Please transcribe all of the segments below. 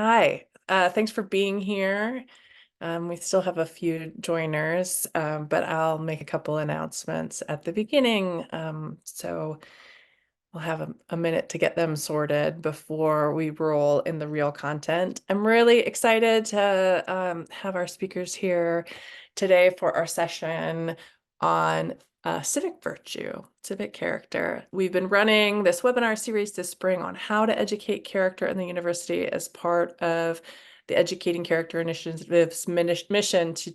Hi, thanks for being here. We still have a few joiners, but I'll make a couple announcements at the beginning. So we'll have a minute to get them sorted before we roll in the real content. I'm really excited to have our speakers here today for our session on civic virtue, civic character. We've been running this webinar series this spring on how to educate character in the university as part of the Educating Character Initiative's mission to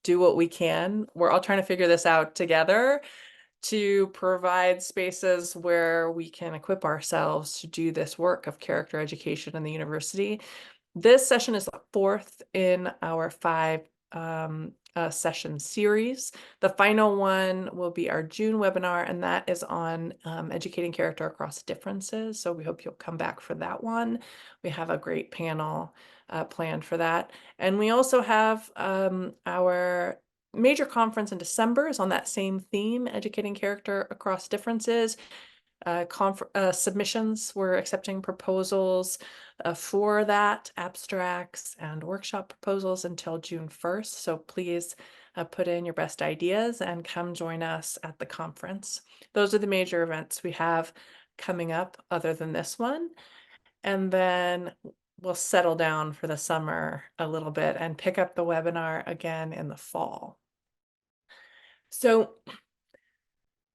do what we can. We're all trying to figure this out together to provide spaces where we can equip ourselves to do this work of character education in the university. This session is the fourth in our five session series. The final one will be our June webinar, and that is on educating character across differences. So we hope you'll come back for that one. We have a great panel planned for that. And we also have our major conference in December is on that same theme, educating character across differences. Submissions, we're accepting proposals for that, abstracts and workshop proposals until June 1st. So please put in your best ideas and come join us at the conference. Those are the major events we have coming up other than this one. And then we'll settle down for the summer a little bit and pick up the webinar again in the fall. So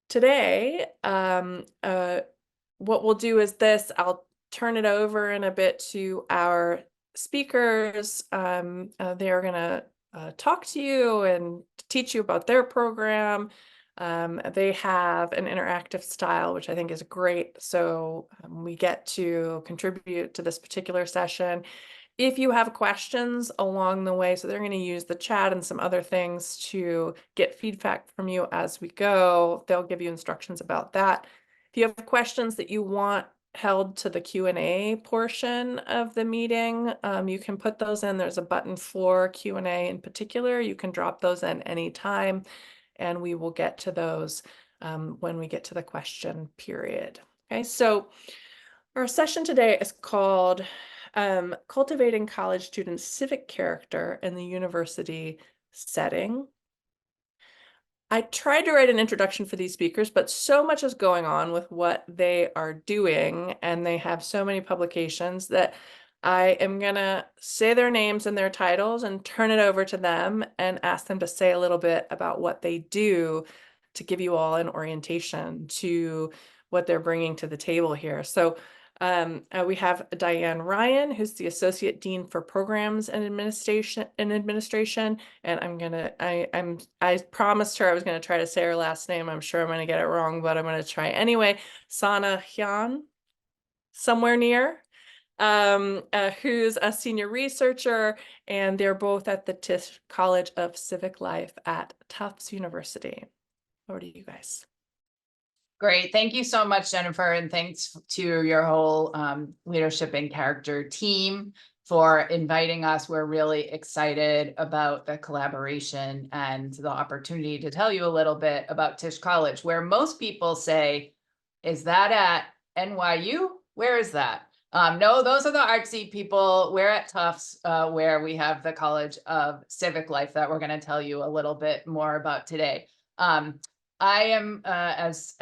today, what we'll do is this. I'll turn it over in a bit to our speakers. They're going to talk to you and teach you about their program. They have an interactive style, which I think is great. So we get to contribute to this particular session. If you have questions along the way, so they're going to use the chat and some other things to get feedback from you as we go. They'll give you instructions about that. If you have questions that you want held to the Q&A portion of the meeting, you can put those in. There's a button for Q&A in particular. You can drop those in anytime, and we will get to those when we get to the question period. Okay, so our session today is called Cultivating College Students' Civic Character in the University Setting. I tried to write an introduction for these speakers, but so much is going on with what they are doing, and they have so many publications that I am going to say their names and their titles and turn it over to them and ask them to say a little bit about what they do to give you all an orientation to what they're bringing to the table here. So we have Diane Ryan, who's the Associate Dean for Programs and Administration, and I promised her I was gonna try to say her last name. I'm sure I'm gonna get it wrong, but I'm gonna try anyway. Sunah Hyun, somewhere near, who's a senior researcher, and they're both at the Tisch College of Civic Life at Tufts University. Over to you guys. Great. Thank you so much, Jennifer. And thanks to your whole leadership and character team for inviting us. We're really excited about the collaboration and the opportunity to tell you a little bit about Tisch College, where most people say, is that at NYU? Where is that? No, those are the artsy people. We're at Tufts, where we have the College of Civic Life that we're going to tell you a little bit more about today. I am, as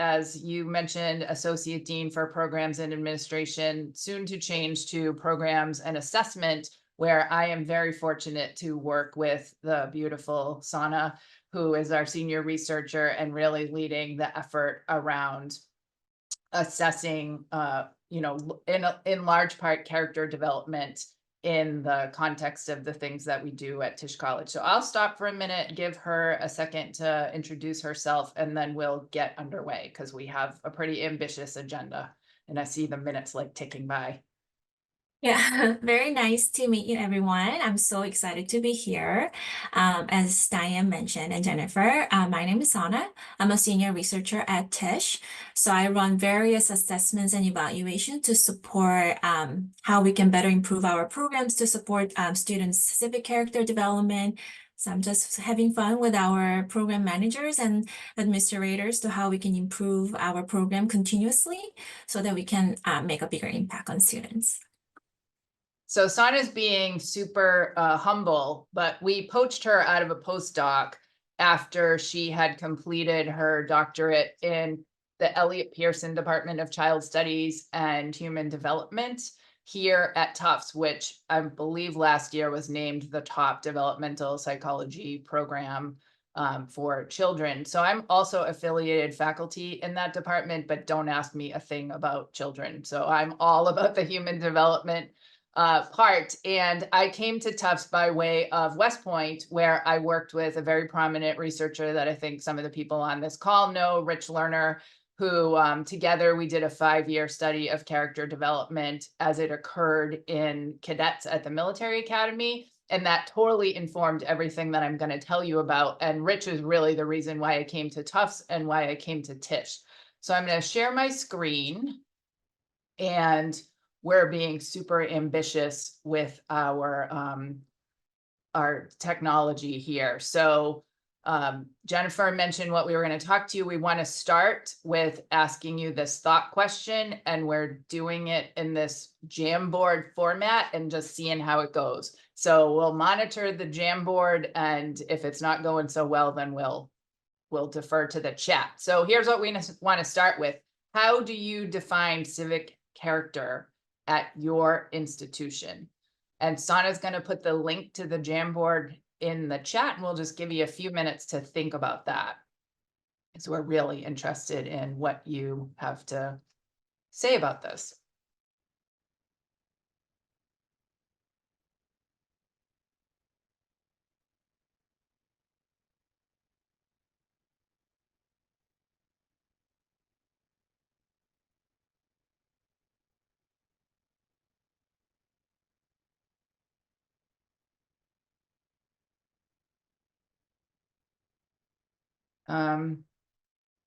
you mentioned, Associate Dean for Programs and Administration, soon to change to Programs and Assessment, where I am very fortunate to work with the beautiful Sunah, who is our senior researcher and really leading the effort around assessing, in large part, character development in the context of the things that we do at Tisch College. So I'll stop for a minute, give her a second to introduce herself, and then we'll get underway because we have a pretty ambitious agenda and I see the minutes like ticking by. Yeah, very nice to meet you, everyone. I'm so excited to be here. As Diane mentioned and Jennifer, my name is Sunah. I'm a senior researcher at Tisch. So I run various assessments and evaluation to support how we can better improve our programs to support students' civic character development. So I'm just having fun with our program managers and administrators to how we can improve our program continuously so that we can make a bigger impact on students. So Sunah's being super humble, but we poached her out of a postdoc after she had completed her doctorate in the Elliott Pearson Department of Child Studies and Human Development here at Tufts, which I believe last year was named the top developmental psychology program for children. So I'm also affiliated faculty in that department, but don't ask me a thing about children. So I'm all about the human development part. And I came to Tufts by way of West Point, where I worked with a very prominent researcher that I think some of the people on this call know, Rich Lerner, who together we did a 5-year study of character development as it occurred in cadets at the military academy. And that totally informed everything that I'm going to tell you about. And Rich is really the reason why I came to Tufts and why I came to Tisch. So I'm going to share my screen, and we're being super ambitious with our technology here. So Jennifer mentioned what we were going to talk to you. We want to start with asking you this thought question, and we're doing it in this Jamboard format and just seeing how it goes. So we'll monitor the Jamboard, and if it's not going so well, then we'll defer to the chat. So here's what we want to start with. How do you define civic character at your institution? And Sunah's going to put the link to the Jamboard in the chat, and we'll just give you a few minutes to think about that, because we're really interested in what you have to say about this.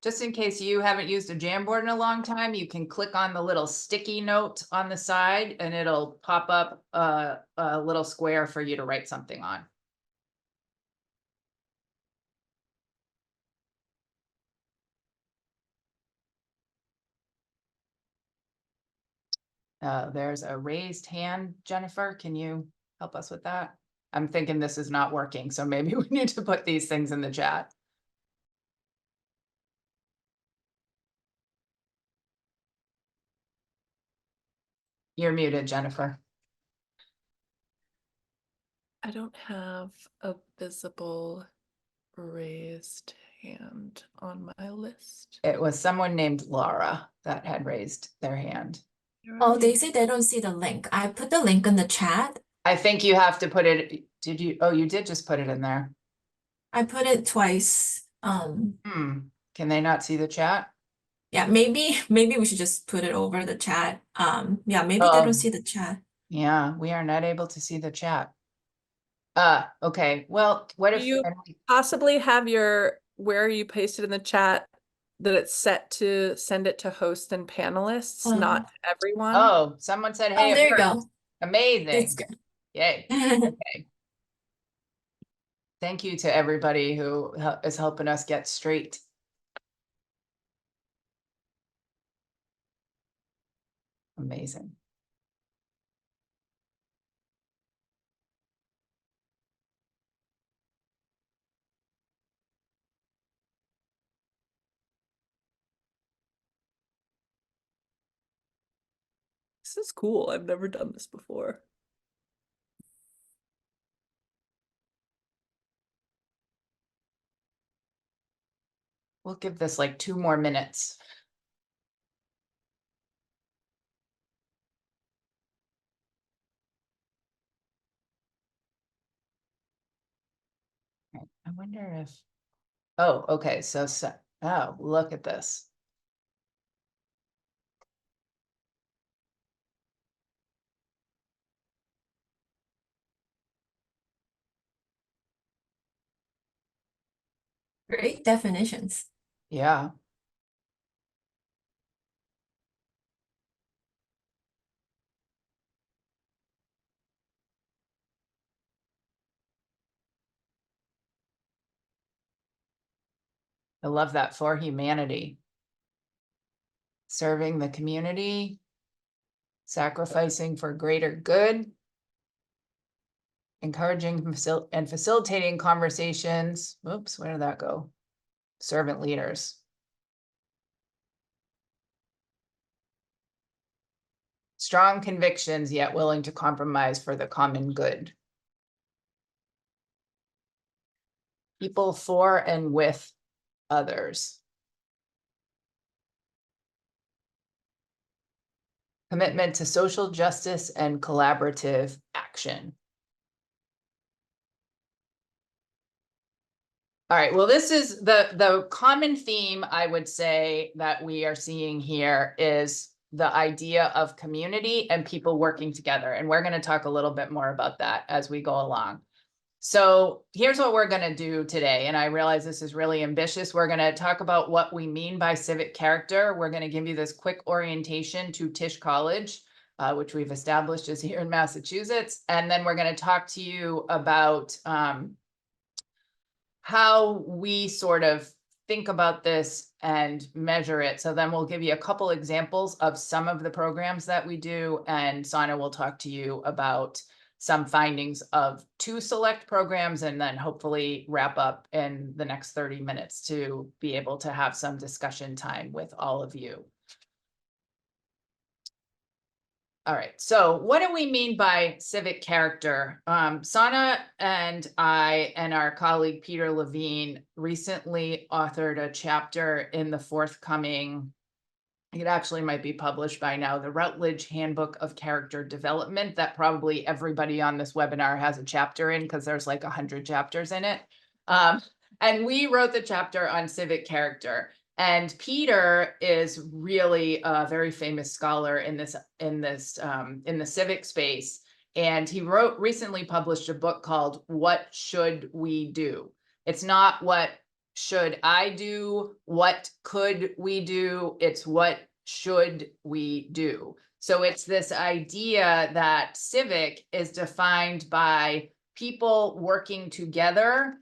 Just in case you haven't used a Jamboard in a long time, you can click on the little sticky note on the side and it'll pop up a little square for you to write something on. There's a raised hand. Jennifer, can you help us with that? I'm thinking this is not working, so maybe we need to put these things in the chat. You're muted, Jennifer. I don't have a visible raised hand on my list. It was someone named Laura that had raised their hand. Oh, they say they don't see the link. I put the link in the chat. I think you have to put it, did you? Oh, you did just put it in there. I put it twice. Can they not see the chat? Yeah, maybe we should just put it over the chat. Yeah, maybe they don't see the chat. Yeah, we are not able to see the chat. Okay. Well, what Do if you possibly have where you pasted in the chat that it's set to send it to hosts and panelists, not to everyone? Oh, someone said, hey, Oh, there you go. Amazing. It's good. Yay. Okay. Thank you to everybody who is helping us get straight. Amazing. This is cool. I've never done this before. We'll give this like 2 more minutes. I wonder if, oh, okay. So, oh, look at this. Great definitions. Yeah. I love that, for humanity. Serving the community, sacrificing for greater good. encouraging and facilitating conversations. Oops, where did that go? Servant leaders. Strong convictions, yet willing to compromise for the common good. People for and with others. Commitment to social justice and collaborative action. All right, well, this is the common theme, I would say, that we are seeing here is the idea of community and people working together. And we're going to talk a little bit more about that as we go along. So here's what we're going to do today. And I realize this is really ambitious. We're going to talk about what we mean by civic character. We're going to give you this quick orientation to Tisch College, which we've established is here in Massachusetts. And then we're going to talk to you about how we sort of think about this and measure it. So then we'll give you a couple examples of some of the programs that we do, and Sunah will talk to you about some findings of 2 select programs, and then hopefully wrap up in the next 30 minutes to be able to have some discussion time with all of you. All right, so what do we mean by civic character? Sunah and I and our colleague Peter Levine recently authored a chapter in the forthcoming, it actually might be published by now, the Routledge Handbook of Character Development, that probably everybody on this webinar has a chapter in because there's like 100 chapters in it. And we wrote the chapter on civic character. And Peter is really a very famous scholar in the civic space. And he recently published a book called What Should We Do? It's not what should I do, what could we do? It's what should we do? So it's this idea that civic is defined by people working together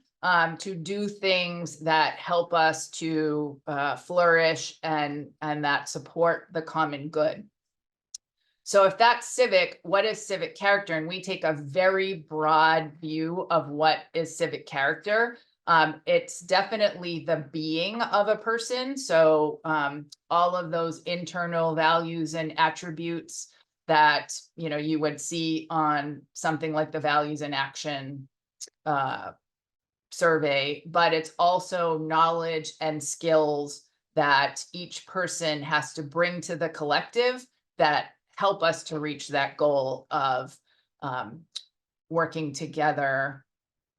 to do things that help us to flourish and that support the common good. So if that's civic, what is civic character? And we take a very broad view of what is civic character. It's definitely the being of a person. So all of those internal values and attributes that you would see on something like the Values in Action survey, but it's also knowledge and skills that each person has to bring to the collective that help us to reach that goal of working together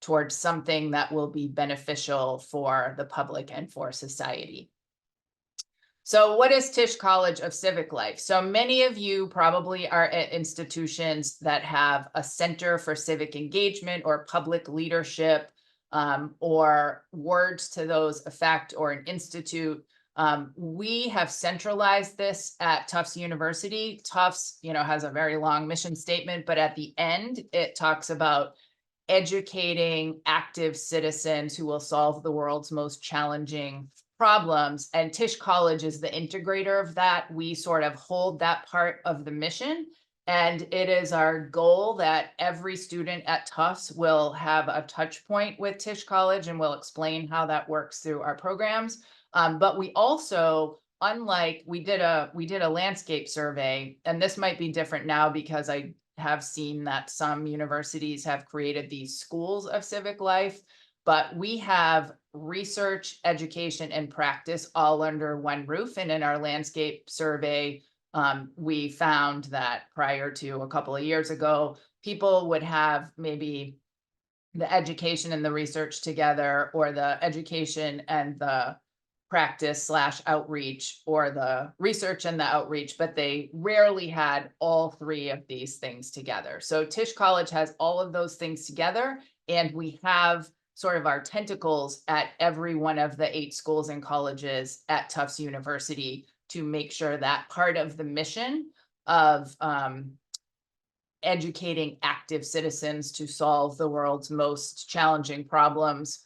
towards something that will be beneficial for the public and for society. So what is Tisch College of Civic Life? So many of you probably are at institutions that have a Center for Civic Engagement or Public Leadership, or words to those effect, or an institute. We have centralized this at Tufts University. Tufts, has a very long mission statement, but at the end, it talks about educating active citizens who will solve the world's most challenging problems. And Tisch College is the integrator of that. We sort of hold that part of the mission. And it is our goal that every student at Tufts will have a touch point with Tisch College, and we'll explain how that works through our programs. But we also, unlike, we did a landscape survey, and this might be different now because I have seen that some universities have created these schools of civic life, but we have research, education, and practice all under one roof. And in our landscape survey, we found that prior to a couple of years ago, people would have maybe the education and the research together, or the education and the practice / outreach, or the research and the outreach, but they rarely had all 3 of these things together. So Tisch College has all of those things together, and we have sort of our tentacles at every one of the 8 schools and colleges at Tufts University to make sure that part of the mission of educating active citizens to solve the world's most challenging problems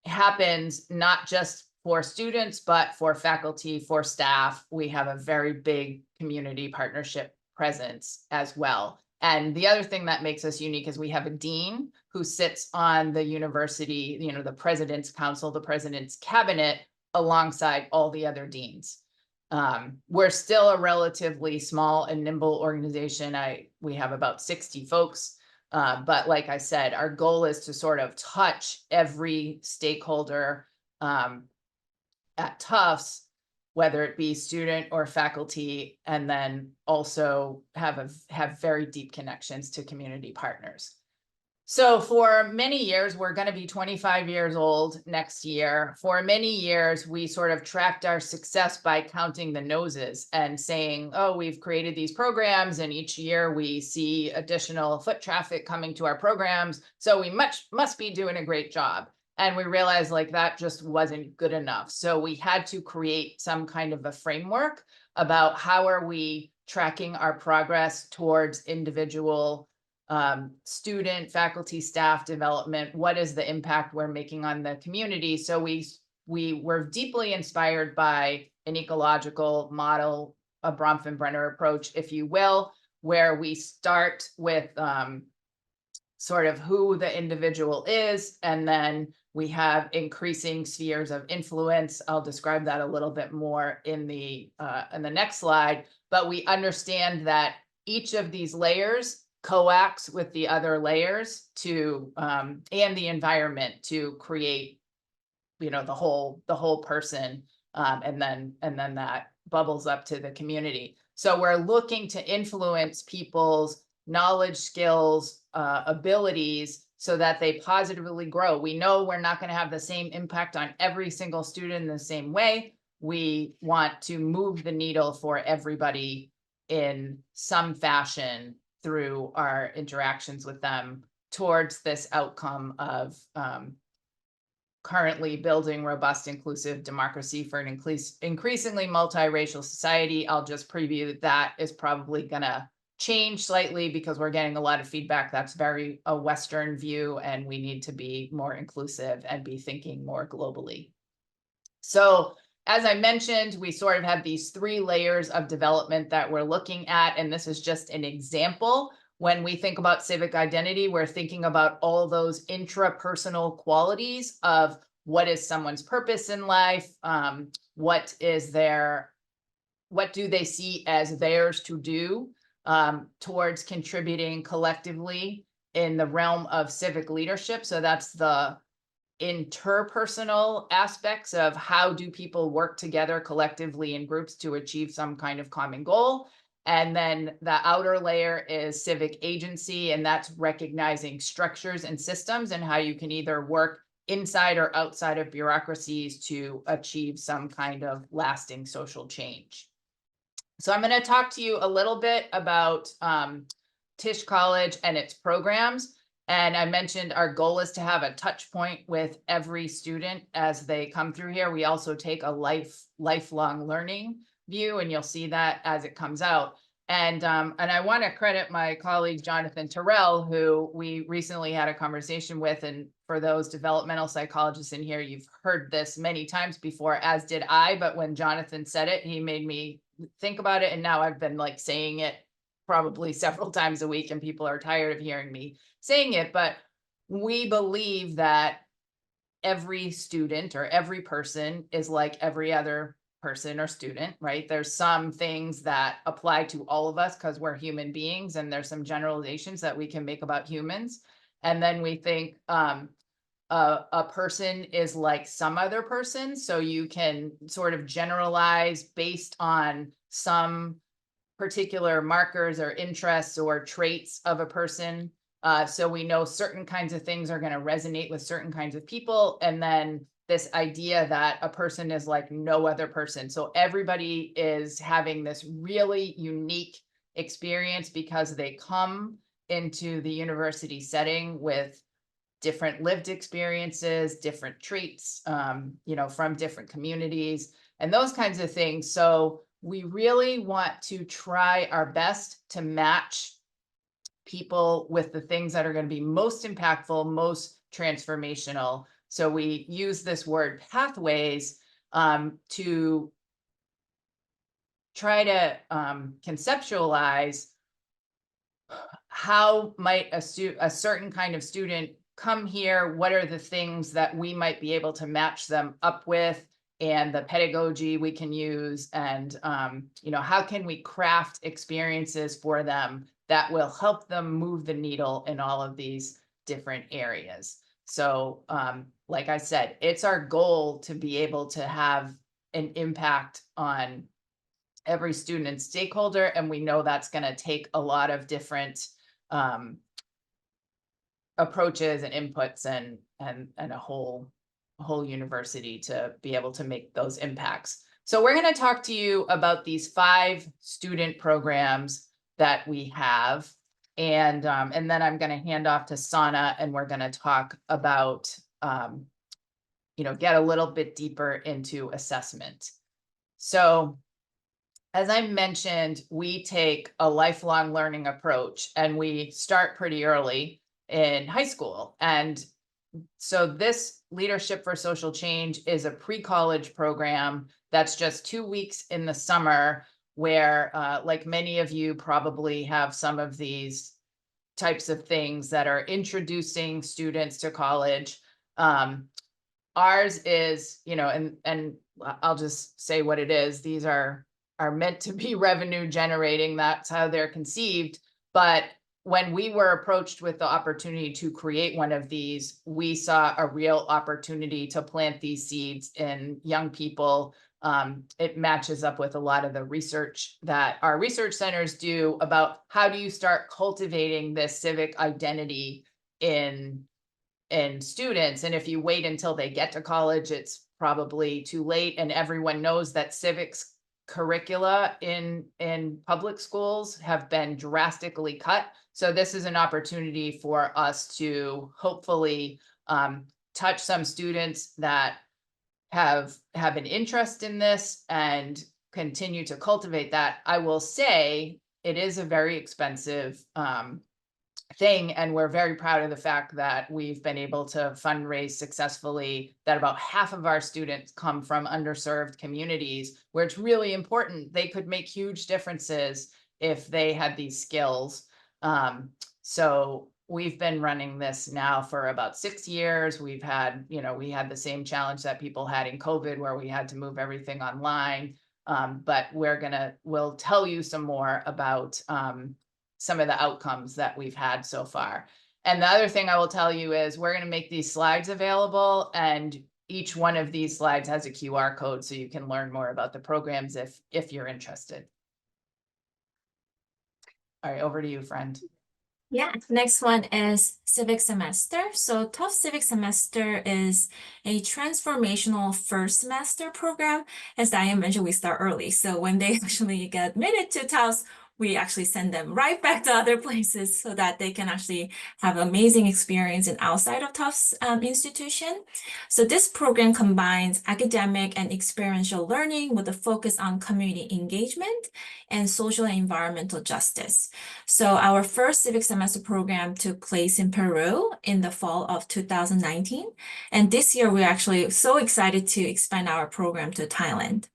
happens not just for students, but for faculty, for staff. We have a very big community partnership presence as well. And the other thing that makes us unique is we have a dean who sits on the university, the president's council, the president's cabinet, alongside all the other deans. We're still a relatively small and nimble organization. We have about 60 folks. But like I said, our goal is to sort of touch every stakeholder at Tufts, whether it be student or faculty, and then also have very deep connections to community partners. So for many years, we're going to be 25 years old next year. For many years, we sort of tracked our success by counting the noses and saying, oh, we've created these programs, and each year we see additional foot traffic coming to our programs. So we must be doing a great job. And we realized like that just wasn't good enough. So we had to create some kind of a framework about how are we tracking our progress towards individual student, faculty, staff development. What is the impact we're making on the community? So we were deeply inspired by an ecological model, a Bronfenbrenner approach, if you will, where we start with sort of who the individual is, and then we have increasing spheres of influence. I'll describe that a little bit more in the next slide, but we understand that each of these layers coax with the other layers to and the environment to create, the whole person, and then that bubbles up to the community. So we're looking to influence people's knowledge, skills, abilities, so that they positively grow. We know we're not going to have the same impact on every single student in the same way. We want to move the needle for everybody in some fashion through our interactions with them towards this outcome of currently building robust, inclusive democracy for an increasingly multiracial society. I'll just preview that is probably going to change slightly because we're getting a lot of feedback that's very a Western view, and we need to be more inclusive and be thinking more globally. So as I mentioned, we sort of have these 3 layers of development that we're looking at, and this is just an example. When we think about civic identity, we're thinking about all those intrapersonal qualities of what is someone's purpose in life, what do they see as theirs to do, towards contributing collectively in the realm of civic leadership. So that's the interpersonal aspects of how do people work together collectively in groups to achieve some kind of common goal. And then the outer layer is civic agency, and that's recognizing structures and systems and how you can either work inside or outside of bureaucracies to achieve some kind of lasting social change. So I'm going to talk to you a little bit about Tisch College and its programs. And I mentioned our goal is to have a touch point with every student as they come through here. We also take a lifelong learning view, and you'll see that as it comes out. And I want to credit my colleague, Jonathan Terrell, who we recently had a conversation with. And for those developmental psychologists in here, you've heard this many times before, as did I. But when Jonathan said it, he made me think about it. And now I've been like saying it probably several times a week, and people are tired of hearing me saying it. But we believe that every student or every person is like every other person or student, right? There's some things that apply to all of us because we're human beings, and there's some generalizations that we can make about humans. And then we think a person is like some other person. So you can sort of generalize based on some particular markers or interests or traits of a person. So we know certain kinds of things are going to resonate with certain kinds of people. And then this idea that a person is like no other person. So everybody is having this really unique experience because they come into the university setting with different lived experiences, different traits, from different communities and those kinds of things. So we really want to try our best to match people with the things that are going to be most impactful, most transformational. So we use this word pathways to try to conceptualize how might a certain kind of student come here? What are the things that we might be able to match them up with, and the pedagogy we can use, and how can we craft experiences for them that will help them move the needle in all of these different areas. So like I said, it's our goal to be able to have an impact on every student and stakeholder, and we know that's going to take a lot of different approaches and inputs and a whole university to be able to make those impacts. So we're going to talk to you about these 5 student programs that we have, and then I'm going to hand off to Sunah, and we're going to talk about get a little bit deeper into assessment. So as I mentioned, we take a lifelong learning approach, and we start pretty early in high school. And so this Leadership for Social Change is a pre-college program that's just 2 weeks in the summer, where like many of you probably have some of these types of things that are introducing students to college. Ours is, and I'll just say what it is. These are meant to be revenue generating. That's how they're conceived. But when we were approached with the opportunity to create one of these, we saw a real opportunity to plant these seeds in young people. It matches up with a lot of the research that our research centers do about how do you start cultivating this civic identity in students. And if you wait until they get to college, it's probably too late. And everyone knows that civics curricula in public schools have been drastically cut. So this is an opportunity for us to hopefully touch some students that have an interest in this and continue to cultivate that. I will say it is a very expensive thing, and we're very proud of the fact that we've been able to fundraise successfully, that about half of our students come from underserved communities, where it's really important. They could make huge differences if they had these skills. So we've been running this now for about 6 years. We've had, we had the same challenge that people had in COVID, where we had to move everything online. But we'll tell you some more about some of the outcomes that we've had so far. And the other thing I will tell you is we're going to make these slides available, and each one of these slides has a QR code, so you can learn more about the programs if you're interested. All right, over to you, friend. Yeah, next one is Civic Semester. So Tufts Civic Semester is a transformational first semester program. As Diane mentioned, we start early. So when they actually get admitted to Tufts, we actually send them right back to other places so that they can actually have amazing experience in outside of Tufts institution. So this program combines academic and experiential learning with a focus on community engagement and social and environmental justice. So our first civic semester program took place in Peru in the fall of 2019. And this year, we're actually so excited to expand our program to Thailand.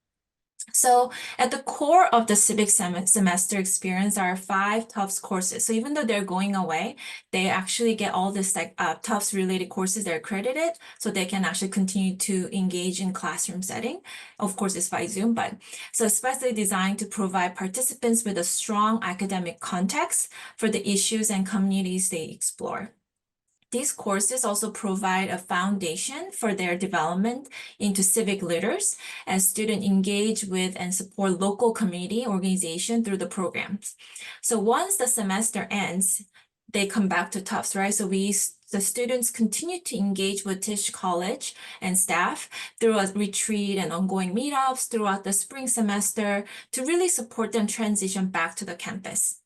So at the core of the civic semester experience are 5 Tufts courses. So even though they're going away, they actually get all this Tufts related courses that are accredited, so they can actually continue to engage in classroom setting. Of course, it's by Zoom, but so especially designed to provide participants with a strong academic context for the issues and communities they explore. These courses also provide a foundation for their development into civic leaders as students engage with and support local community organization through the programs. So once the semester ends, they come back to Tufts, right? So the students continue to engage with Tisch College and staff through a retreat and ongoing meetups throughout the spring semester to really support them transition back to the campus.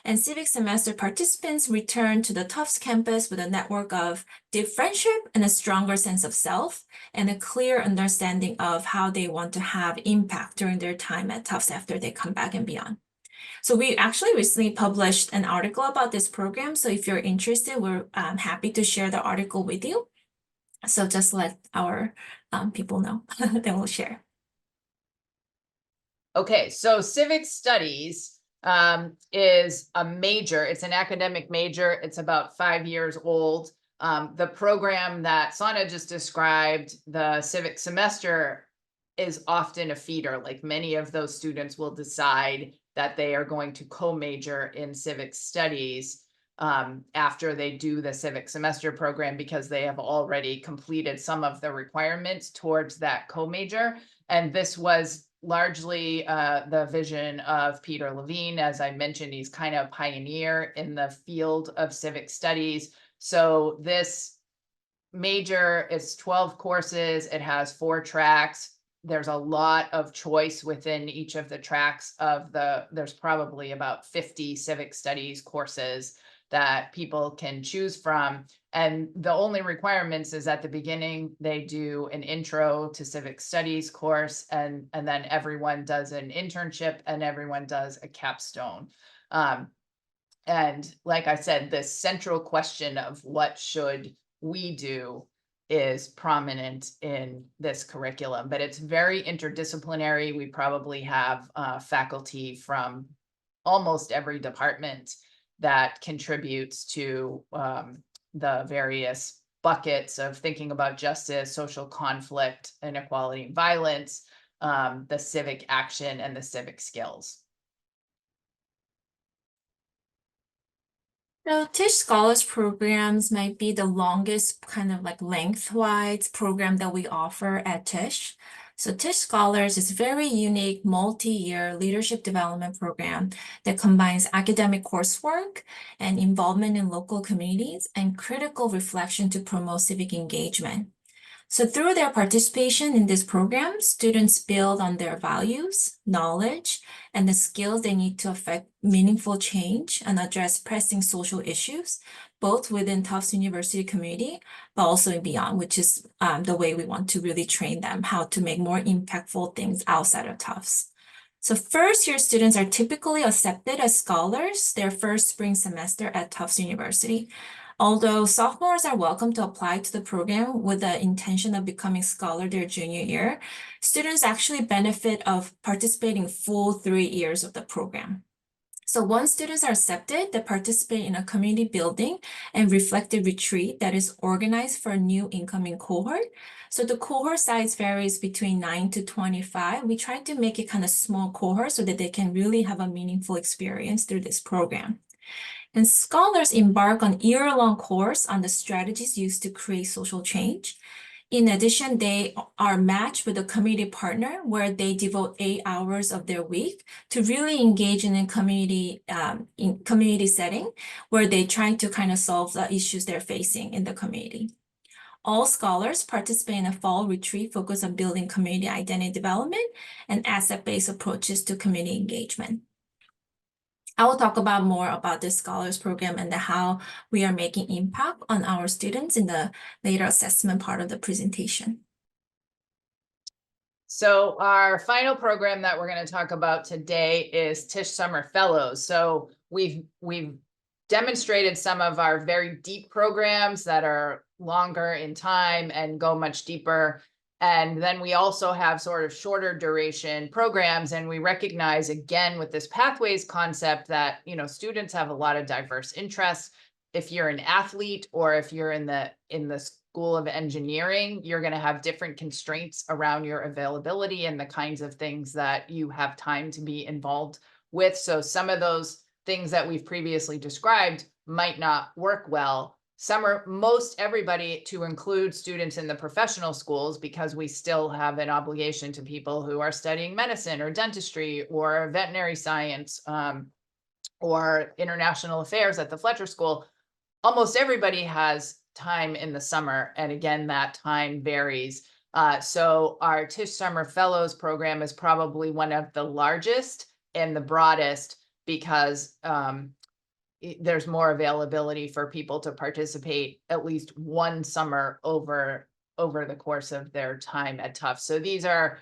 And civic semester participants return to the Tufts campus with a network of deep friendship and a stronger sense of self and a clear understanding of how they want to have impact during their time at Tufts after they come back and beyond. So we actually recently published an article about this program. So if you're interested, we're happy to share the article with you. So just let our people know, then we'll share. Okay, so civic studies is a major. It's an academic major. It's about 5 years old. The program that Sunah just described, the civic semester, is often a feeder. Like many of those students will decide that they are going to co-major in civic studies after they do the civic semester program because they have already completed some of the requirements towards that co-major. And this was largely the vision of Peter Levine. As I mentioned, he's kind of pioneer in the field of civic studies. So this major is 12 courses. It has 4 tracks. There's a lot of choice within each of the tracks there's probably about 50 civic studies courses that people can choose from. And the only requirements is at the beginning, they do an intro to civic studies course, and then everyone does an internship and everyone does a capstone. And like I said, this central question of what should we do is prominent in this curriculum, but it's very interdisciplinary. We probably have faculty from almost every department that contributes to the various buckets of thinking about justice, social conflict, inequality, and violence, the civic action, and the civic skills. So Tisch Scholars programs might be the longest kind of like lengthwise program that we offer at Tisch. So Tisch Scholars is a very unique multi-year leadership development program that combines academic coursework and involvement in local communities and critical reflection to promote civic engagement. So through their participation in this program, students build on their values, knowledge, and the skills they need to affect meaningful change and address pressing social issues, both within Tufts University community, but also beyond, which is the way we want to really train them how to make more impactful things outside of Tufts. So first-year students are typically accepted as scholars their first spring semester at Tufts University. Although sophomores are welcome to apply to the program with the intention of becoming scholar their junior year, students actually benefit of participating full 3 years of the program. So once students are accepted, they participate in a community building and reflective retreat that is organized for a new incoming cohort. So the cohort size varies between 9 to 25. We try to make it kind of small cohort so that they can really have a meaningful experience through this program. And scholars embark on year-long course on the strategies used to create social change. In addition, they are matched with a community partner where they devote 8 hours of their week to really engage in a community setting where they try to kind of solve the issues they're facing in the community. All scholars participate in a fall retreat focused on building community identity development and asset-based approaches to community engagement. I will talk about more about the Scholars Program and how we are making impact on our students in the later assessment part of the presentation. So our final program that we're going to talk about today is Tisch Summer Fellows. So we've demonstrated some of our very deep programs that are longer in time and go much deeper. And then we also have sort of shorter duration programs. And we recognize, again, with this pathways concept that, students have a lot of diverse interests. If you're an athlete or if you're in the School of Engineering, you're going to have different constraints around your availability and the kinds of things that you have time to be involved with. So some of those things that we've previously described might not work well. Most everybody, to include students in the professional schools, because we still have an obligation to people who are studying medicine or dentistry or veterinary science or international affairs at the Fletcher School. Almost everybody has time in the summer. And again, that time varies. So our Tisch Summer Fellows program is probably one of the largest and the broadest because there's more availability for people to participate at least one summer over the course of their time at Tufts. So these are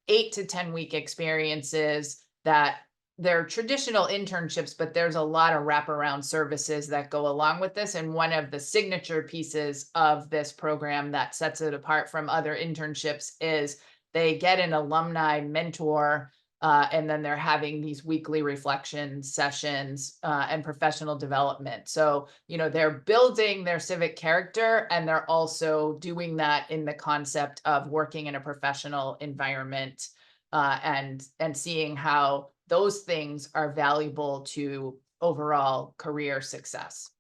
8 to 10 week experiences that they're traditional internships, but there's a lot of wraparound services that go along with this. And one of the signature pieces of this program that sets it apart from other internships is they get an alumni mentor And then they're having these weekly reflection sessions and professional development. So, they're building their civic character, and they're also doing that in the concept of working in a professional environment, and seeing how those things are valuable to overall career success.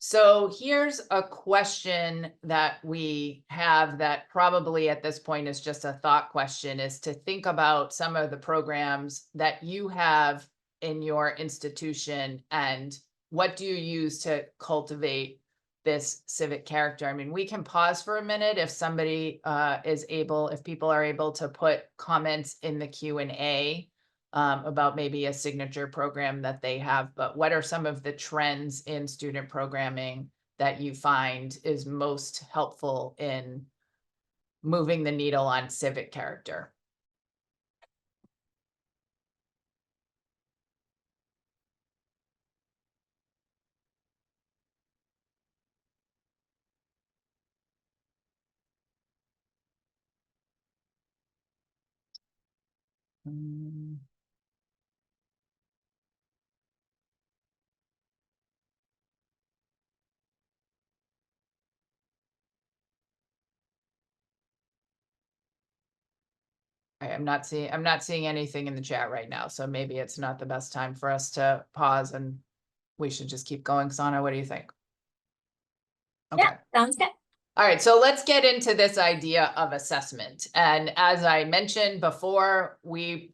So here's a question that we have that probably at this point is just a thought question, is to think about some of the programs that you have in your institution and what do you use to cultivate this civic character. I mean, we can pause for a minute if somebody if people are able to put comments in the Q&A. About maybe a signature program that they have, but what are some of the trends in student programming that you find is most helpful in moving the needle on civic character? I'm not seeing anything in the chat right now, so maybe it's not the best time for us to pause and we should just keep going. Sunah, what do you think? Okay. Yeah, sounds good. All right, so let's get into this idea of assessment. And as I mentioned before, we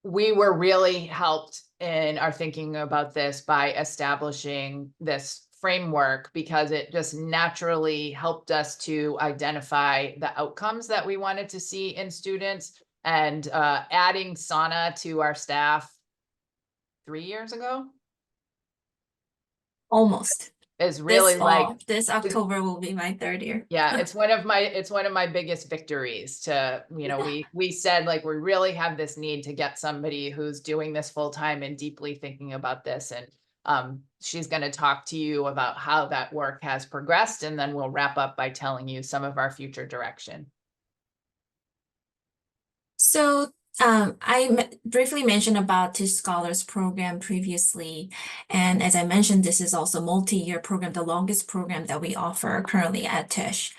were really helped in our thinking about this by establishing this framework, because it just naturally helped us to identify the outcomes that we wanted to see in students. And adding Sunah to our staff 3 years ago Almost. is really This October will be my 3rd year. Yeah, it's one of my biggest victories to, we said, like, we really have this need to get somebody who's doing this full time and deeply thinking about this. And she's going to talk to you about how that work has progressed, and then we'll wrap up by telling you some of our future direction. So I briefly mentioned about Tisch Scholars program previously. And as I mentioned, this is also a multi-year program, the longest program that we offer currently at Tisch.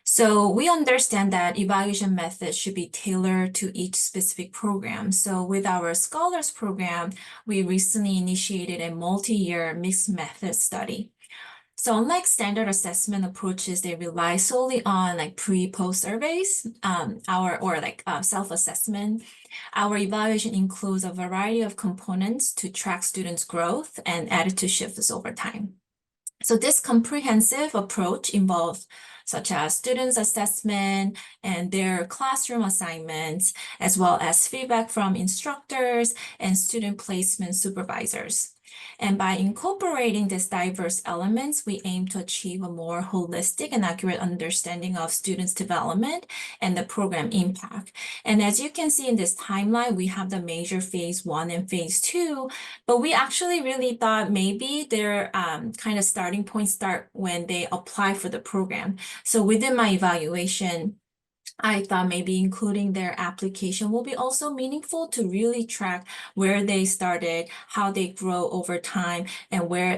So we understand that evaluation methods should be tailored to each specific program. So with our Scholars program, we recently initiated a multi-year mixed method study. So unlike standard assessment approaches, they rely solely on like pre-post surveys, self-assessment. Our evaluation includes a variety of components to track students' growth and attitude shifts over time. So this comprehensive approach involves such as students' assessment and their classroom assignments, as well as feedback from instructors and student placement supervisors. And by incorporating these diverse elements, we aim to achieve a more holistic and accurate understanding of students' development and the program impact. And as you can see in this timeline, we have the major phase 1 and phase 2, but we actually really thought maybe their kind of starting point start when they apply for the program. So within my evaluation, I thought maybe including their application will be also meaningful to really track where they started, how they grow over time, and where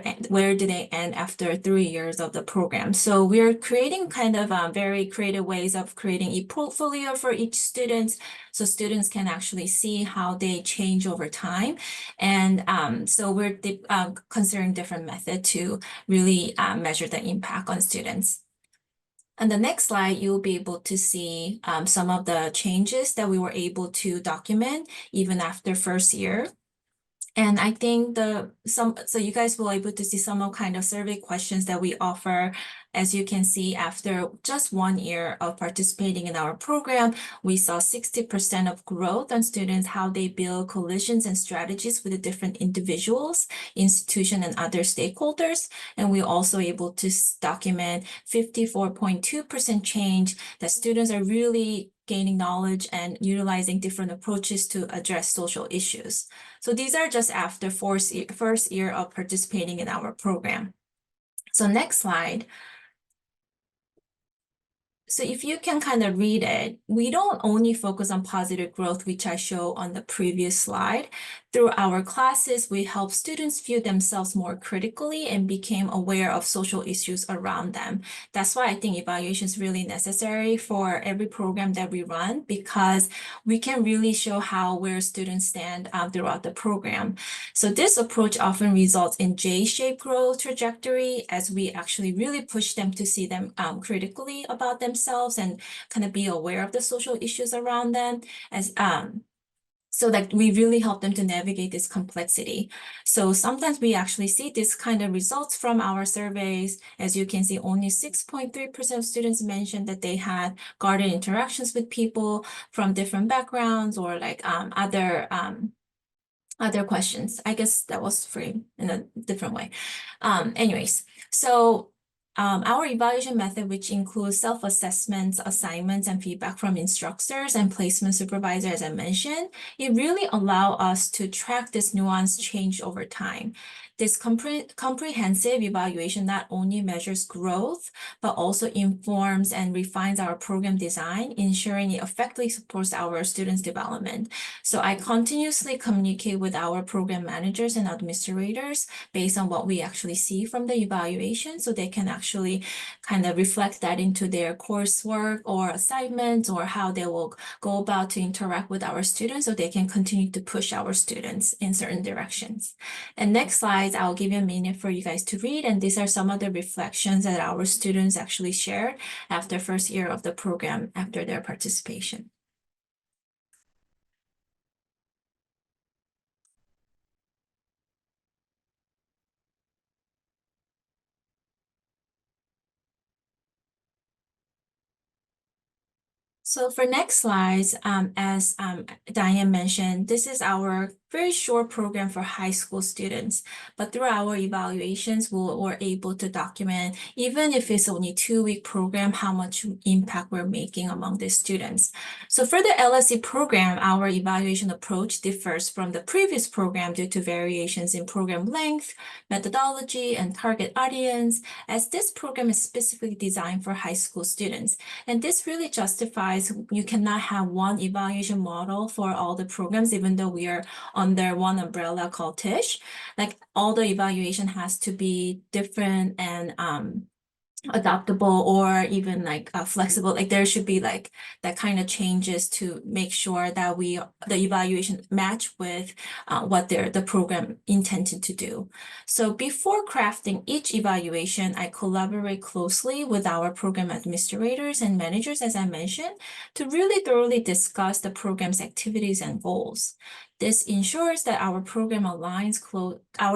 do they end after 3 years of the program. So we're creating kind of very creative ways of creating a portfolio for each student, so students can actually see how they change over time. And so we're considering different methods to really measure the impact on students. On the next slide, you'll be able to see some of the changes that we were able to document even after first year. And I think so you guys will be able to see some of kind of survey questions that we offer. As you can see, after just 1 year of participating in our program, we saw 60% of growth on students, how they build coalitions and strategies with the different individuals, institution, and other stakeholders. And we're also able to document 54.2% change that students are really gaining knowledge and utilizing different approaches to address social issues. So these are just after first year of participating in our program. So next slide. So if you can kind of read it, we don't only focus on positive growth, which I show on the previous slide. Through our classes, we help students view themselves more critically and become aware of social issues around them. That's why I think evaluation is really necessary for every program that we run, because we can really show where students stand throughout the program. So this approach often results in J-shaped growth trajectory, as we actually really push them to see them critically about themselves and kind of be aware of the social issues around them, as so that we really help them to navigate this complexity. So sometimes we actually see this kind of results from our surveys. As you can see, only 6.3% of students mentioned that they had garden interactions with people from different backgrounds, or like other questions. I guess that was framed in a different way. Anyways, so our evaluation method, which includes self-assessments, assignments, and feedback from instructors and placement supervisor, as I mentioned, it really allows us to track this nuanced change over time. This comprehensive evaluation not only measures growth, but also informs and refines our program design, ensuring it effectively supports our students' development. So I continuously communicate with our program managers and administrators based on what we actually see from the evaluation, so they can actually kind of reflect that into their coursework or assignments, or how they will go about to interact with our students, so they can continue to push our students in certain directions. And next slide, I'll give you a minute for you guys to read, and these are some of the reflections that our students actually shared after first year of the program after their participation. So for next slides, as Diane mentioned, this is our very short program for high school students. But through our evaluations, we're able to document, even if it's only 2-week program, how much impact we're making among the students. So for the LSE program, our evaluation approach differs from the previous program due to variations in program length, methodology, and target audience, as this program is specifically designed for high school students. And this really justifies you cannot have one evaluation model for all the programs, even though we are under one umbrella called Tisch. Like, all the evaluation has to be different and adaptable, or even like flexible. Like, there should be like that kind of changes to make sure that the evaluation match with what the program intended to do. So before crafting each evaluation, I collaborate closely with our program administrators and managers, as I mentioned, to really thoroughly discuss the program's activities and goals. This ensures that our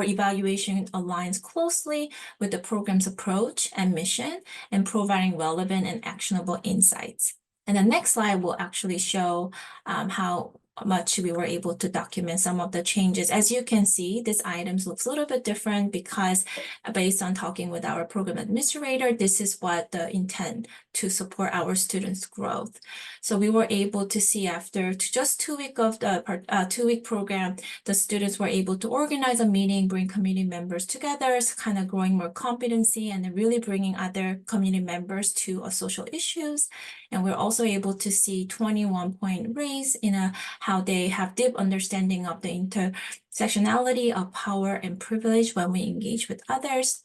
evaluation aligns closely with the program's approach and mission, and providing relevant and actionable insights. And the next slide will actually show how much we were able to document some of the changes. As you can see, this items looks a little bit different, because based on talking with our program administrator, this is what the intent to support our students' growth. So we were able to see, after just 2 weeks of the 2-week program, the students were able to organize a meeting, bring community members together, kind of growing more competency, and then really bringing other community members to social issues. And we're also able to see 21-point raise in how they have deep understanding of the intersectionality of power and privilege when we engage with others.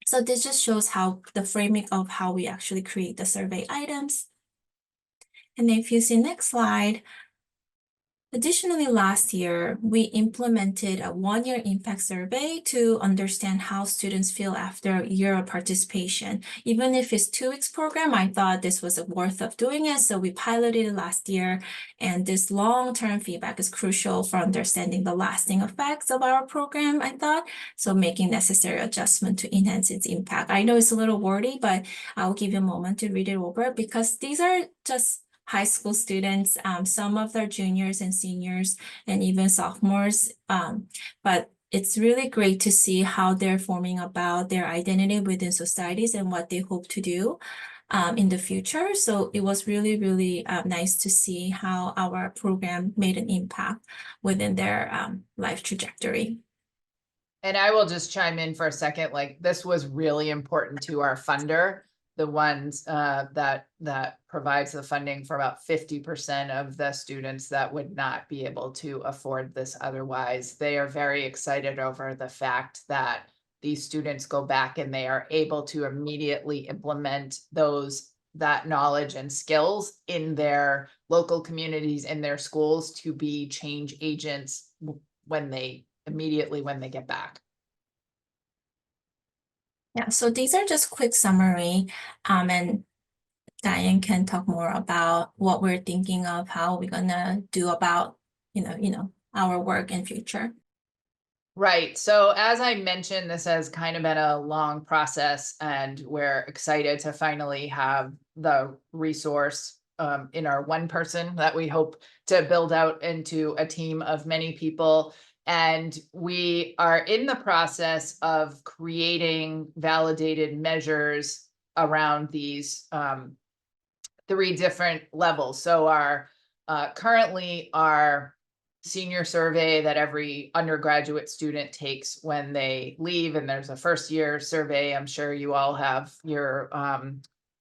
So this just shows how the framing of how we actually create the survey items. And if you see next slide, additionally, last year, we implemented a 1-year impact survey to understand how students feel after a year of participation. Even if it's 2 weeks program, I thought this was worth of doing it. So we piloted it last year, and this long-term feedback is crucial for understanding the lasting effects of our program, I thought. So making necessary adjustment to enhance its impact. I know it's a little wordy, but I'll give you a moment to read it over, because these are just high school students, some of their juniors and seniors, and even sophomores. But it's really great to see how they're forming about their identity within societies and what they hope to do in the future. So it was really, really nice to see how our program made an impact within their life trajectory. And I will just chime in for a second. Like, this was really important to our funder. the ones that provides the funding for about 50% of the students that would not be able to afford this otherwise. They are very excited over the fact that these students go back and they are able to immediately implement that knowledge and skills in their local communities, in their schools, to be change agents when they get back. Yeah, so these are just quick summary, and Diane can talk more about what we're thinking of, how we're gonna do about, our work in future. Right. So as I mentioned, this has kind of been a long process, and we're excited to finally have the resource in our one person that we hope to build out into a team of many people. And we are in the process of creating validated measures around these 3 different levels. So our currently our senior survey that every undergraduate student takes when they leave, and there's a first year survey. I'm sure you all have your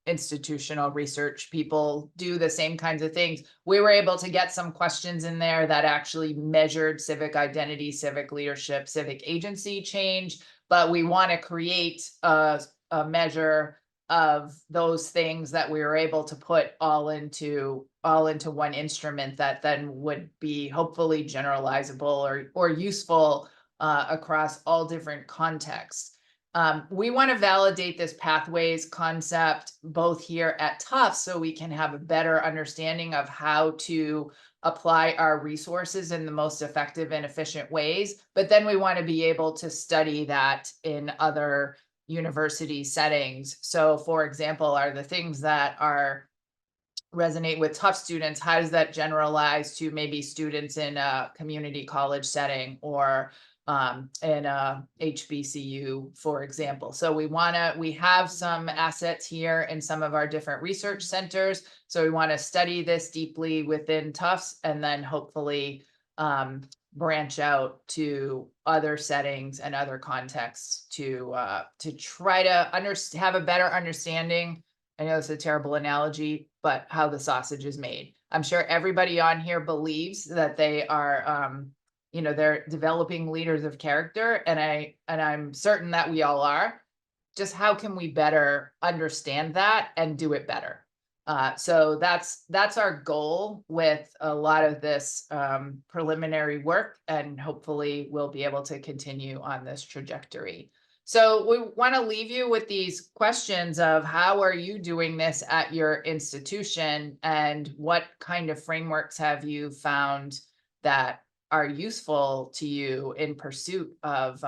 institutional research people do the same kinds of things. We were able to get some questions in there that actually measured civic identity, civic leadership, civic agency change, but we want to create a measure of those things that we were able to put all into one instrument that then would be hopefully generalizable or useful across all different contexts. We want to validate this pathways concept both here at Tufts so we can have a better understanding of how to apply our resources in the most effective and efficient ways. But then we want to be able to study that in other university settings. So for example, are the things that resonate with Tufts students, how does that generalize to maybe students in a community college setting or in a HBCU, for example? So we have some assets here in some of our different research centers. So we want to study this deeply within Tufts and then hopefully branch out to other settings and other contexts to try to have a better understanding. I know it's a terrible analogy, but how the sausage is made. I'm sure everybody on here believes that they are, they're developing leaders of character, and I'm certain that we all are. Just how can we better understand that and do it better? So that's our goal with a lot of this preliminary work, and hopefully we'll be able to continue on this trajectory. So we want to leave you with these questions of how are you doing this at your institution, and what kind of frameworks have you found that are useful to you in pursuit of,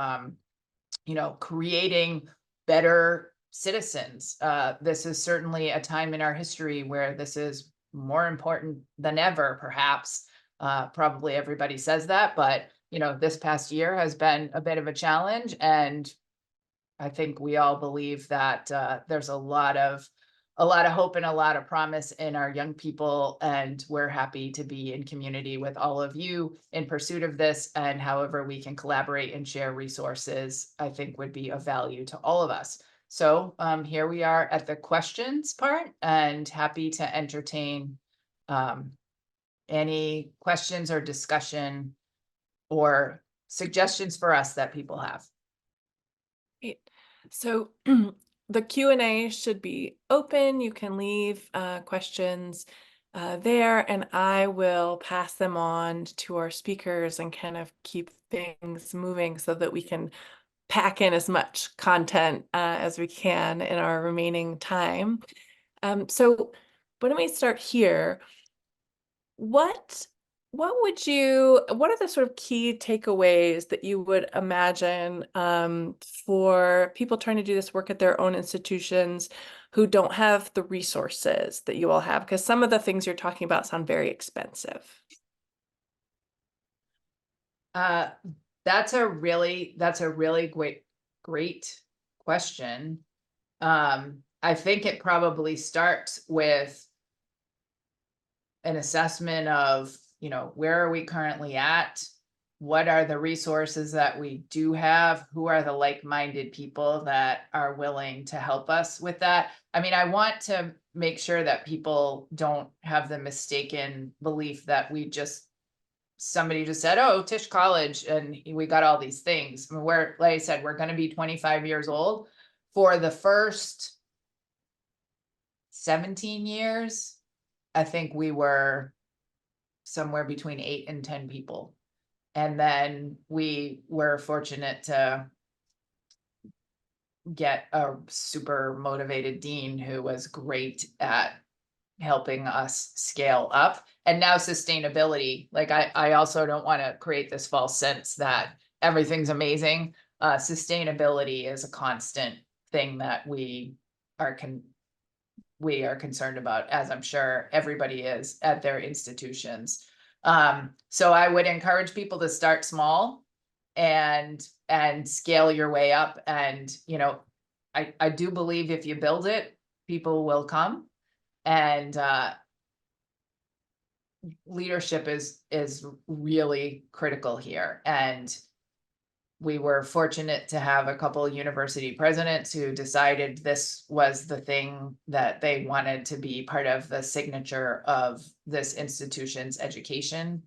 creating better citizens. This is certainly a time in our history where this is more important than ever, perhaps. Probably everybody says that, but this past year has been a bit of a challenge, and I think we all believe that there's a lot of hope and a lot of promise in our young people, and we're happy to be in community with all of you in pursuit of this, and however we can collaborate and share resources, I think would be of value to all of us. So here we are at the questions part, and happy to entertain any questions or discussion or suggestions for us that people have. Great. So the Q&A should be open. You can leave questions there, and I will pass them on to our speakers and kind of keep things moving so that we can pack in as much content as we can in our remaining time. So why don't we start here? What are the sort of key takeaways that you would imagine for people trying to do this work at their own institutions who don't have the resources that you all have? Because some of the things you're talking about sound very expensive. That's a really great question. I think it probably starts with an assessment of, where are we currently at? what are the resources that we do have? Who are the like-minded people that are willing to help us with that? I mean, I want to make sure that people don't have the mistaken belief that somebody just said, oh, Tisch College, and we got all these things. I mean, like I said, we're going to be 25 years old. For the first 17 years, I think we were somewhere between 8 and 10 people. And then we were fortunate to get a super motivated dean who was great at helping us scale up. And now sustainability, like I also don't want to create this false sense that everything's amazing. Sustainability is a constant thing that we are concerned about, as I'm sure everybody is at their institutions. So I would encourage people to start small and scale your way up. And, you know, I do believe if you build it, people will come. And leadership is really critical here. And we were fortunate to have a couple of university presidents who decided this was the thing that they wanted to be part of the signature of this institution's education.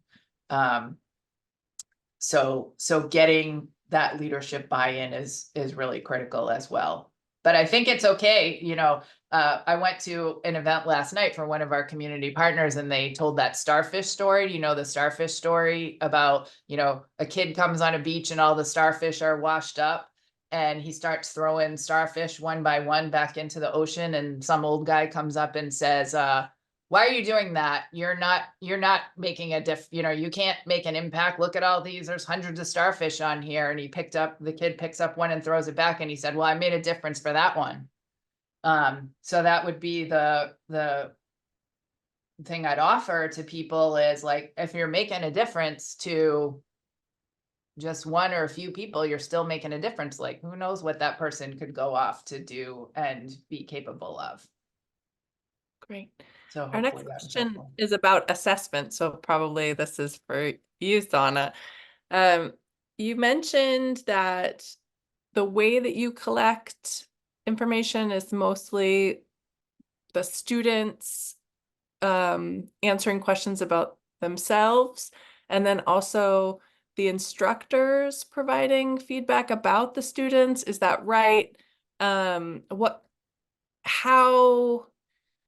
So getting that leadership buy-in is really critical as well. But I think it's okay, you know. I went to an event last night for one of our community partners, and they told that starfish story. You know, the starfish story about, you know, a kid comes on a beach and all the starfish are washed up, and he starts throwing starfish one by one back into the ocean. And some old guy comes up and says, why are you doing that? You're not making you know, you can't make an impact. Look at all these, there's hundreds of starfish on here. And the kid picks up one and throws it back. And he said, well, I made a difference for that one. So that would be the thing I'd offer to people is, like, if you're making a difference to just one or a few people, you're still making a difference. Like, who knows what that person could go off to do and be capable of. Great. So Our next hopefully that was question helpful. is about assessment. So probably this is for you, Sunah. You mentioned that the way that you collect information is mostly the students answering questions about themselves, and then also the instructors providing feedback about the students. Is that right? How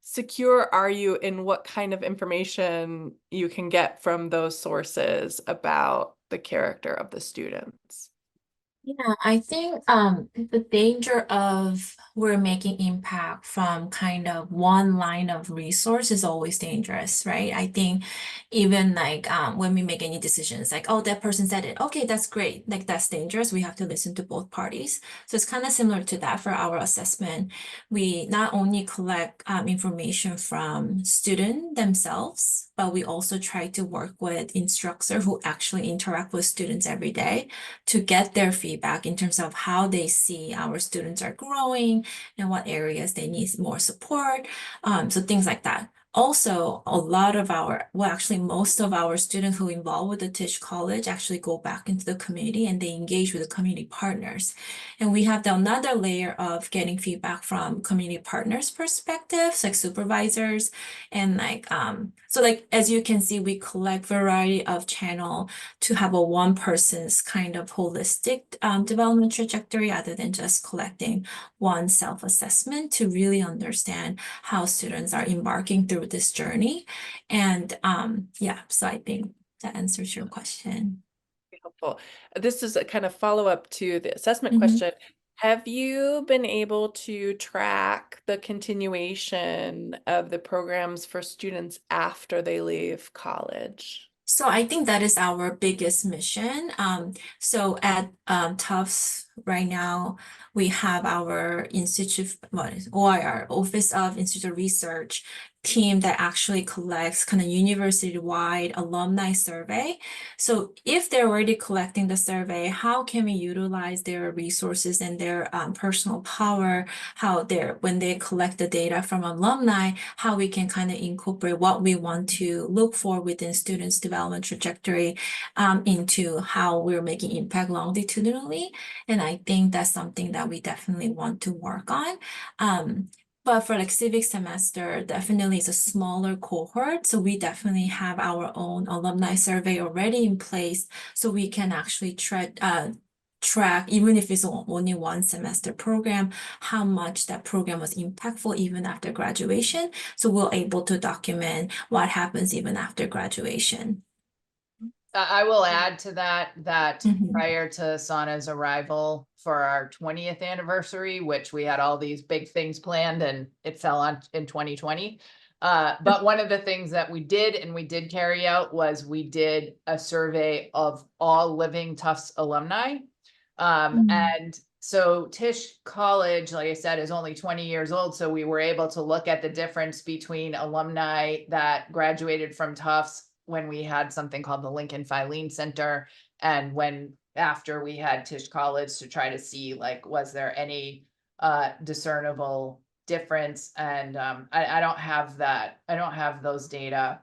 secure are you in what kind of information you can get from those sources about the character of the students? Yeah, I think the danger of we're making impact from kind of one line of resource is always dangerous, right? I think even like when we make any decisions, like, oh, that person said it, okay, that's great. Like, that's dangerous. We have to listen to both parties. So it's kind of similar to that for our assessment. We not only collect information from students themselves, but we also try to work with instructors who actually interact with students every day to get their feedback in terms of how they see our students are growing and what areas they need more support. So things like that. Also, a lot of actually most of our students who involved with the Tisch College actually go back into the community and they engage with the community partners. And we have another layer of getting feedback from community partners' perspectives, like supervisors, and like so like as you can see, we collect variety of channel to have a one person's kind of holistic development trajectory other than just collecting one self-assessment to really understand how students are embarking through this journey. And yeah, so I think that answers your question. Helpful. This is a kind of follow-up to the assessment question. Have you been able to track the continuation of the programs for students after they leave college? So I think that is our biggest mission. So at Tufts right now, we have our OIR, Office of Institute Research, team that actually collects kind of university-wide alumni survey. So if they're already collecting the survey, how can we utilize their resources and their personal power, when they collect the data from alumni, how we can kind of incorporate what we want to look for within students' development trajectory into how we're making impact longitudinally. And I think that's something that we definitely want to work on. But for like civic semester, definitely is a smaller cohort. So we definitely have our own alumni survey already in place. So we can actually track, even if it's only one semester program, how much that program was impactful even after graduation. So we're able to document what happens even after graduation. I will add to that Mhm. prior to Sunah's arrival for our 20th anniversary, which we had all these big things planned and it fell on in 2020. But one of the things that we did carry out was we did a survey of all living Tufts alumni. And so Tisch College, like I said, is only 20 years old. So we were able to look at the difference between alumni that graduated from Tufts when we had something called the Lincoln Filene Center, and after we had Tisch College, to try to see, like, was there any discernible difference? And I don't have that. I don't have those data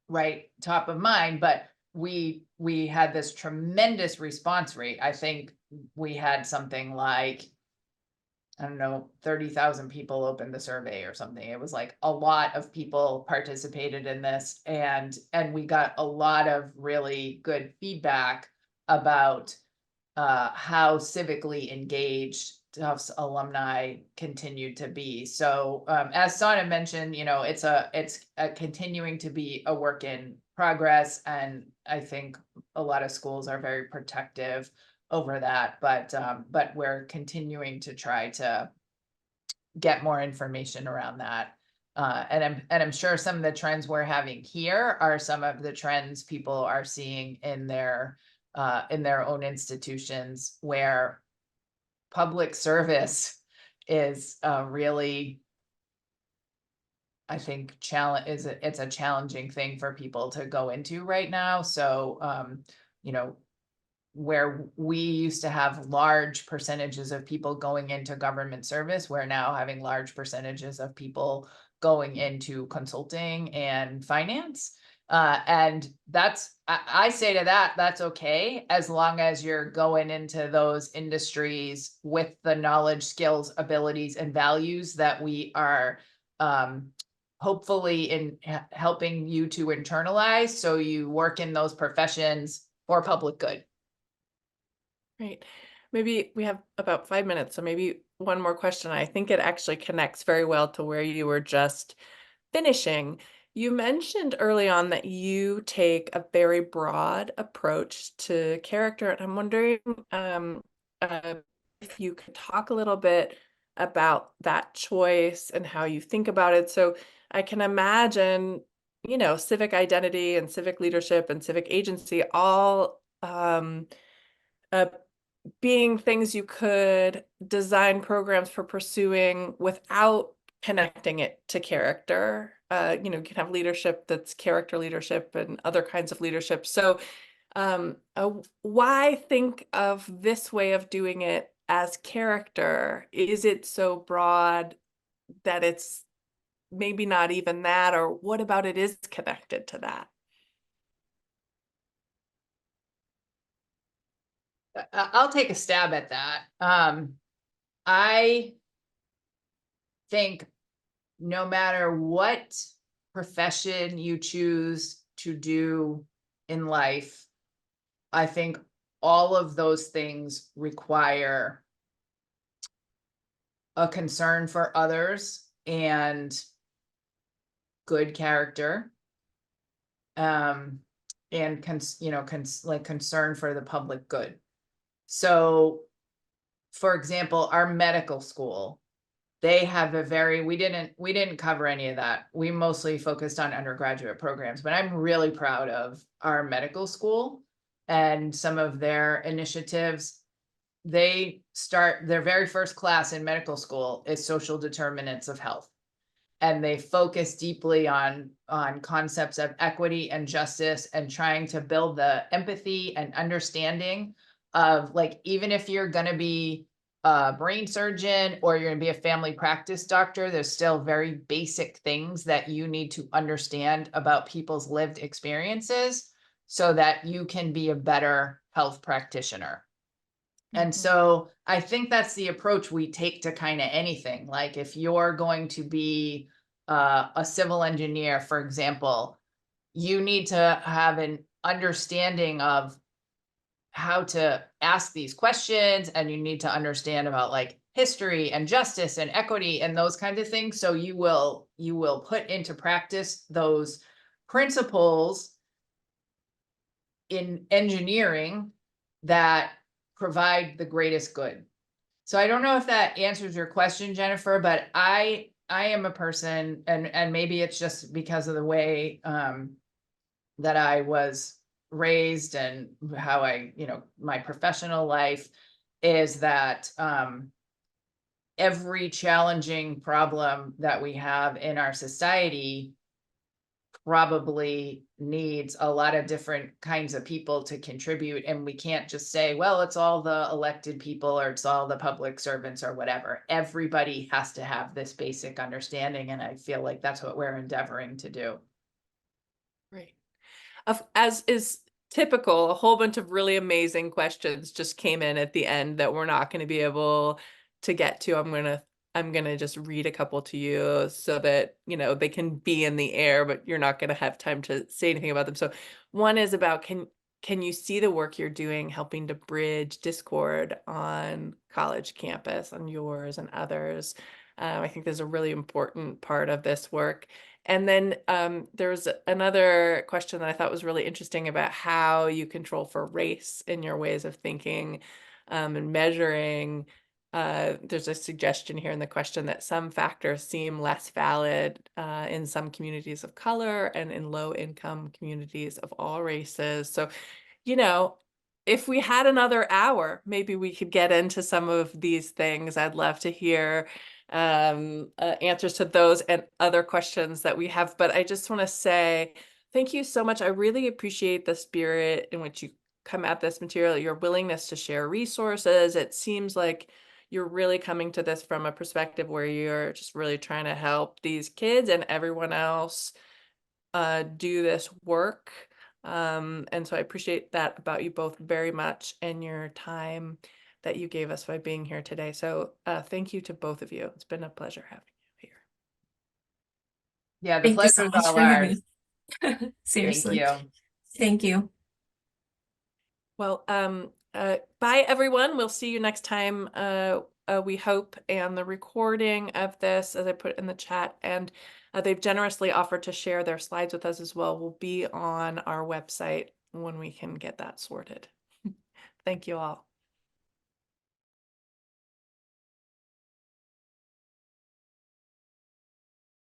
right top of mind, but we had this tremendous response rate. I think we had something like, I don't know, 30,000 people opened the survey or something. It was like a lot of people participated in this, and we got a lot of really good feedback about how civically engaged Tufts alumni continued to be. So as Sunah mentioned, it's continuing to be a work in progress, and I think a lot of schools are very protective over that, but we're continuing to try to get more information around that. And I'm sure some of the trends we're having here are some of the trends people are seeing in their own institutions, where public service is really, I think, it's a challenging thing for people to go into right now. So where we used to have large percentages of people going into government service, we're now having large percentages of people going into consulting and finance. And I say to that, that's okay, as long as you're going into those industries with the knowledge, skills, abilities, and values that we are hopefully in helping you to internalize, so you work in those professions for public good. Right. Maybe we have about 5 minutes, so maybe one more question. I think it actually connects very well to where you were just finishing. You mentioned early on that you take a very broad approach to character, and I'm wondering if you could talk a little bit about that choice and how you think about it. So I can imagine, civic identity and civic leadership and civic agency all uh, being things you could design programs for pursuing without connecting it to character. You can have leadership that's character leadership and other kinds of leadership. So why think of this way of doing it as character? Is it so broad that it's maybe not even that, or what about it is connected to that? I'll take a stab at that. I think no matter what profession you choose to do in life, I think all of those things require a concern for others and good character, and concern for the public good. So, for example, our medical school, they have we didn't cover any of that. We mostly focused on undergraduate programs, but I'm really proud of our medical school and some of their initiatives. Their very first class in medical school is social determinants of health. and they focus deeply on concepts of equity and justice and trying to build the empathy and understanding of, like, even if you're going to be a brain surgeon or you're going to be a family practice doctor, there's still very basic things that you need to understand about people's lived experiences so that you can be a better health practitioner. And so I think that's the approach we take to kind of anything. Like if you're going to be a civil engineer, for example, you need to have an understanding of how to ask these questions, and you need to understand about like history and justice and equity and those kinds of things. So you will put into practice those principles in engineering that provide the greatest good. So I don't know if that answers your question, Jennifer, but I am a person, and maybe it's just because of the way that I was raised and how I, my professional life is that every challenging problem that we have in our society probably needs a lot of different kinds of people to contribute. And we can't just say, well, it's all the elected people or it's all the public servants or whatever. Everybody has to have this basic understanding. And I feel like that's what we're endeavoring to do. Right. As is typical, a whole bunch of really amazing questions just came in at the end that we're not going to be able to get to. I'm gonna just read a couple to you so that, they can be in the air, but you're not gonna have time to say anything about them. So one is about, can you see the work you're doing helping to bridge discord on college campus, on yours and others? I think there's a really important part of this work. And then there's another question that I thought was really interesting about how you control for race in your ways of thinking and measuring. There's a suggestion here in the question that some factors seem less valid in some communities of color and in low-income communities of all races. So, if we had another hour, maybe we could get into some of these things. I'd love to hear answers to those and other questions that we have. But I just want to say thank you so much. I really appreciate the spirit in which you come at this material, your willingness to share resources. It seems like you're really coming to this from a perspective where you're just really trying to help these kids and everyone else do this work. And so I appreciate that about you both very much and your time that you gave us by being here today. So thank you to both of you. It's been a pleasure having you here. Yeah, the Thank you so pleasure is much all for having ours. me. Seriously. Thank you. Thank you. Well, bye everyone. We'll see you next time, we hope. And the recording of this, as I put in the chat, and they've generously offered to share their slides with us as well, will be on our website when we can get that sorted. Thank you all.